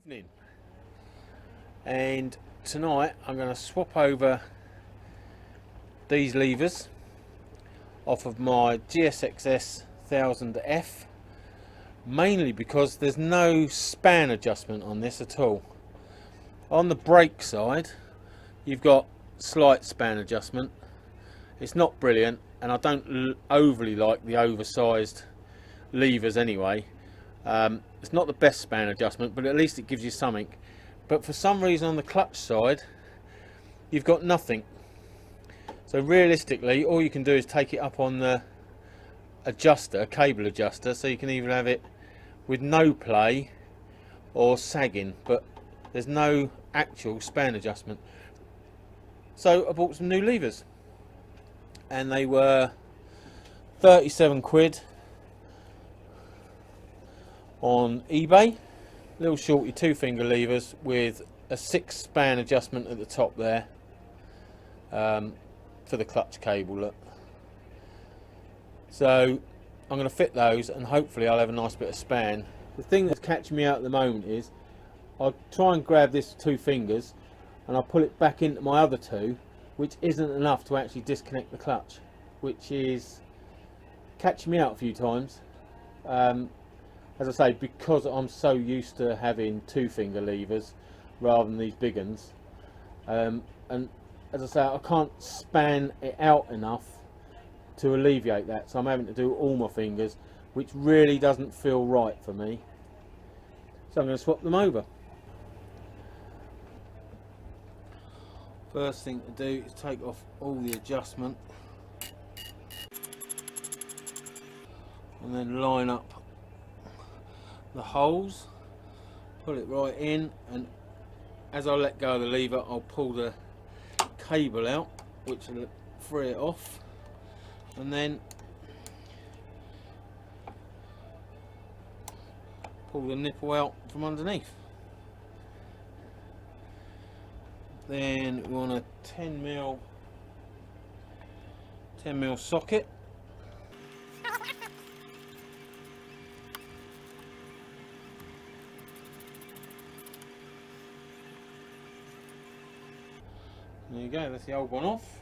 Evening, and tonight I'm going to swap over these levers off of my GSX S1000F, mainly because there's no span adjustment on this at all. On the brake side you've got slight span adjustment. It's not brilliant, and I don't overly like the oversized levers anyway. It's not the best span adjustment, but at least it gives you something. But for some reason on the clutch side you've got nothing. So realistically all you can do is take it up on the adjuster, cable adjuster, so you can either have it with no play or sagging, but there's no actual span adjustment. So I bought some new levers, and they were 37 quid on eBay. Little Shorty 2-finger levers with a 6 span adjustment at the top there, for the clutch cable. Look, so I'm going to fit those and hopefully I'll have a nice bit of span. The thing that's catching me out at the moment is I'll try and grab this 2 fingers and I'll pull it back into my other 2, which isn't enough to actually disconnect the clutch, which is catching me out a few times. As I say, because I'm so used to having 2-finger levers rather than these big ones, and as I say, I can't span it out enough to alleviate that, so I'm having to do all my fingers, which really doesn't feel right for me. So I'm going to swap them over. First thing to do is take off all the adjustment and then line up the holes, pull it right in, and as I let go of the lever I'll pull the cable out, which will free it off, and then pull the nipple out from underneath. Then we want a 10mm socket. There you go, that's the old one off,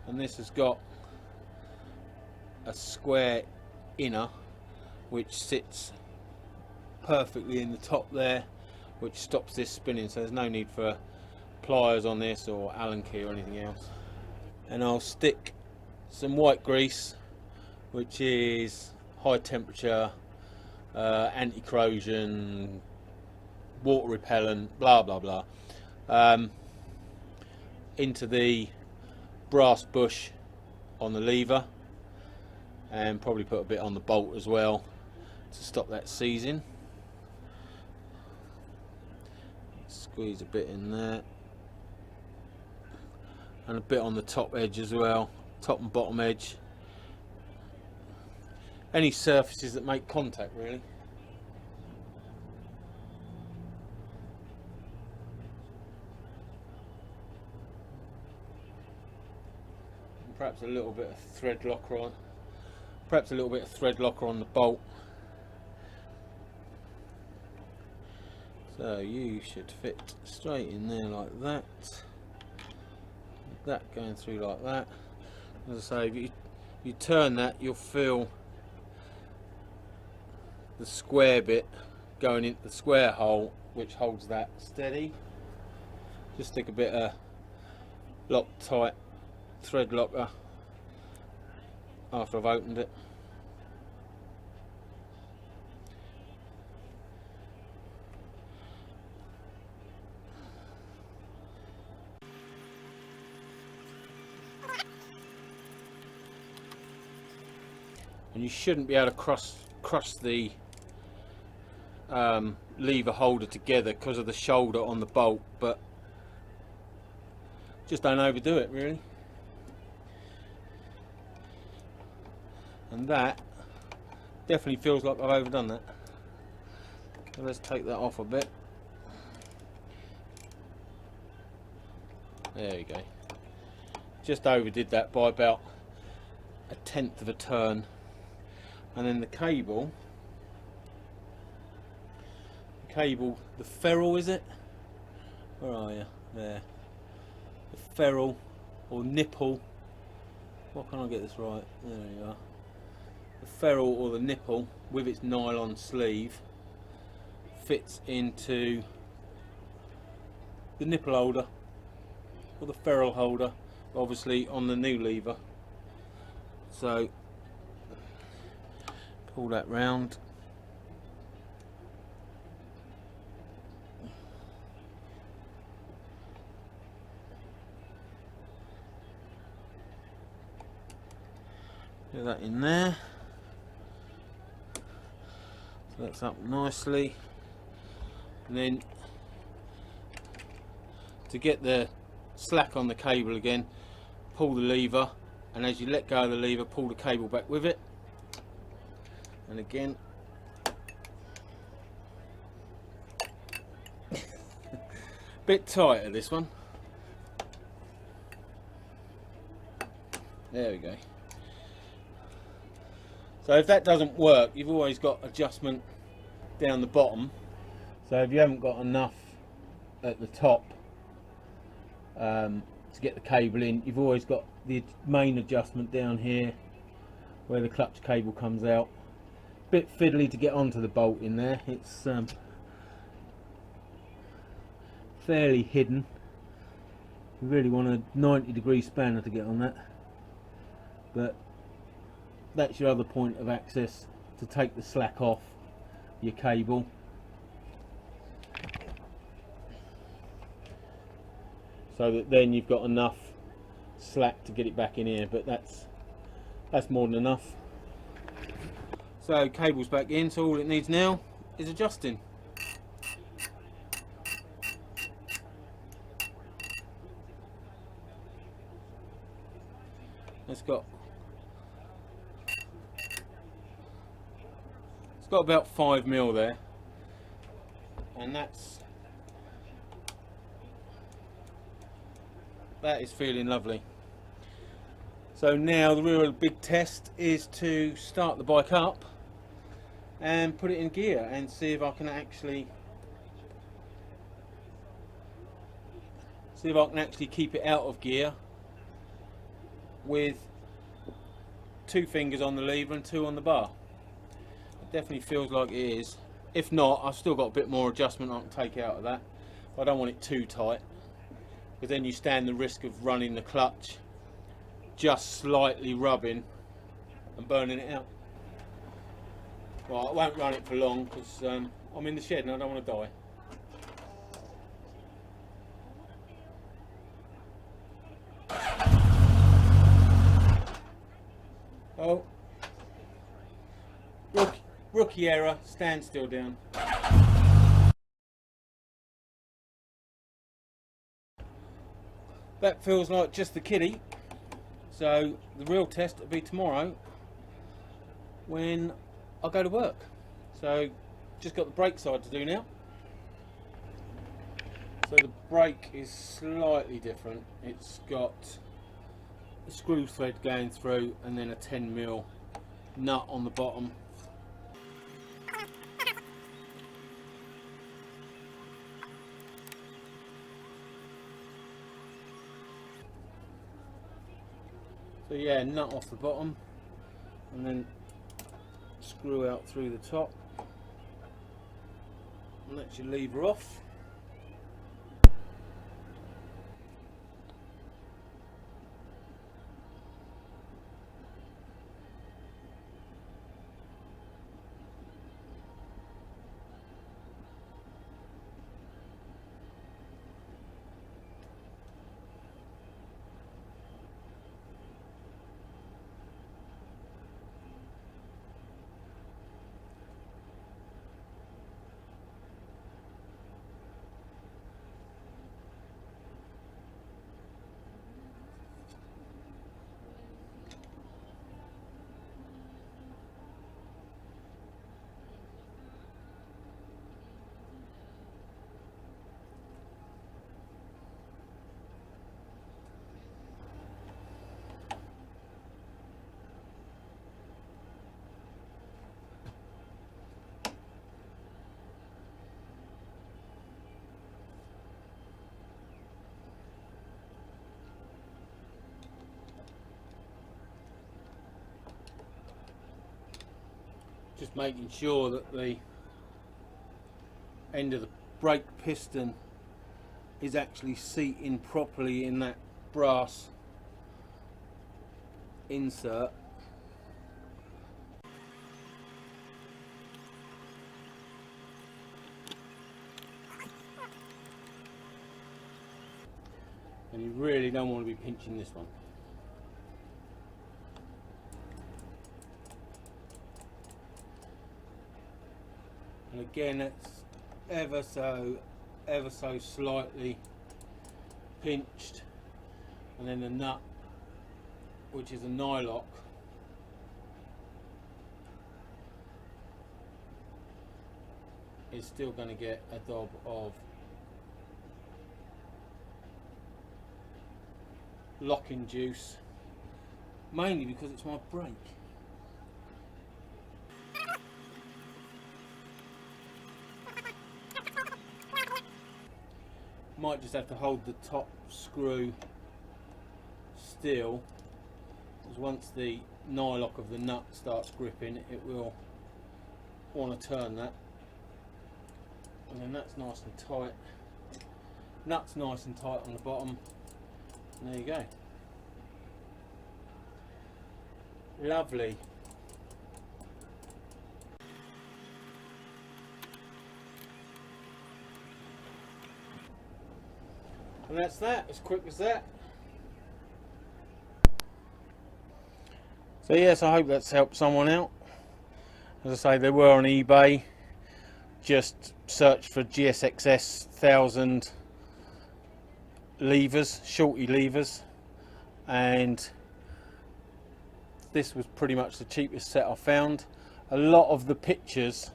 and this has got a square inner which sits perfectly in the top there, which stops this spinning, so there's no need for pliers on this or Allen key or anything else. And I'll stick some white grease, which is high temperature, anti-corrosion, water repellent, blah blah blah, into the brass bush on the lever, and probably put a bit on the bolt as well to stop that seizing. Squeeze a bit in there, and a bit on the top edge as well, top and bottom edge, any surfaces that make contact really. Perhaps a little bit of thread locker on, the bolt. So you should fit straight in there like that. With that going through like that. As I say, if you turn that, you'll feel the square bit going into the square hole, which holds that steady. Just stick a bit of Loctite thread locker after I've opened it. And you shouldn't be able to cross the lever holder together because of the shoulder on the bolt, but just don't overdo it really. And that definitely feels like I've overdone that. So let's take that off a bit. There you go. Just overdid that by about 1/10 of a turn. And then the cable cable, the ferrule, is it? Where are you? There. The ferrule or nipple. Why can't I get this right? There you are. The ferrule or the nipple with its nylon sleeve fits into the nipple holder or the ferrule holder, obviously on the new lever. So pull that round. Get that in there. So that's up nicely. And then to get the slack on the cable again, pull the lever, and as you let go of the lever, pull the cable back with it. And again, bit tighter this one. There we go. So if that doesn't work, you've always got adjustment down the bottom. So if you haven't got enough at the top to get the cable in, you've always got the main adjustment down here where the clutch cable comes out. Bit fiddly to get onto the bolt in there. It's fairly hidden. You really want a 90-degree spanner to get on that, but that's your other point of access to take the slack off your cable. So that then you've got enough slack to get it back in here, but that's more than enough. So cable's back in, so all it needs now is adjusting. It's got about 5 mil there, and that is feeling lovely. So now the real big test is to start the bike up and put it in gear and see if I can actually keep it out of gear with 2 fingers on the lever and 2 on the bar. Definitely feels like it is. If not, I've still got a bit more adjustment I can take out of that. I don't want it too tight, because then you stand the risk of running the clutch just slightly rubbing and burning it out. Well, I won't run it for long because I'm in the shed and I don't want to die. Oh, rookie error, stand still down. That feels like just the kiddie. So the real test will be tomorrow when I go to work. So just got the brake side to do now. So the brake is slightly different. It's got a screw thread going through and then a 10mm nut on the bottom. So yeah, nut off the bottom and then screw out through the top, and that's your lever off. Just making sure that the end of the brake piston is actually seating properly in that brass insert. And you really don't want to be pinching this one. And again, it's ever so slightly pinched, and then the nut, which is a nylock, is still going to get a dab of locking juice, mainly because it's my brake. Might just have to hold the top screw still, because once the nylock of the nut starts gripping, it will want to turn that, and then that's nice and tight. Nut's nice and tight on the bottom, and there you go. Lovely. And that's that, as quick as that. So yes, I hope that's helped someone out. As I say, they were on eBay. Just search for GSX S1000 levers, Shorty levers, and this was pretty much the cheapest set I found. A lot of the pictures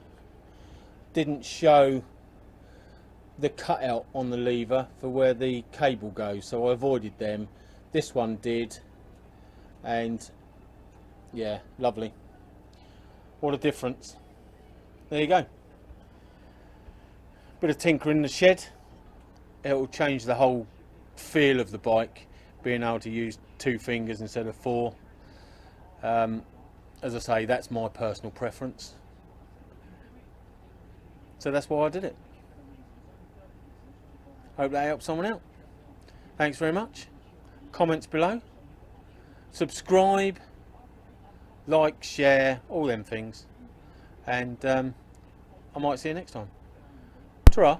didn't show the cutout on the lever for where the cable goes, so I avoided them. This one did, and yeah, lovely. What a difference. There you go. Bit of tinkering in the shed. It will change the whole feel of the bike, being able to use 2 fingers instead of 4. As I say, that's my personal preference, so that's why I did it. Hope that helps someone out. Thanks very much. Comments below. Subscribe, like, share, all them things. And I might see you next time. Ta-ra.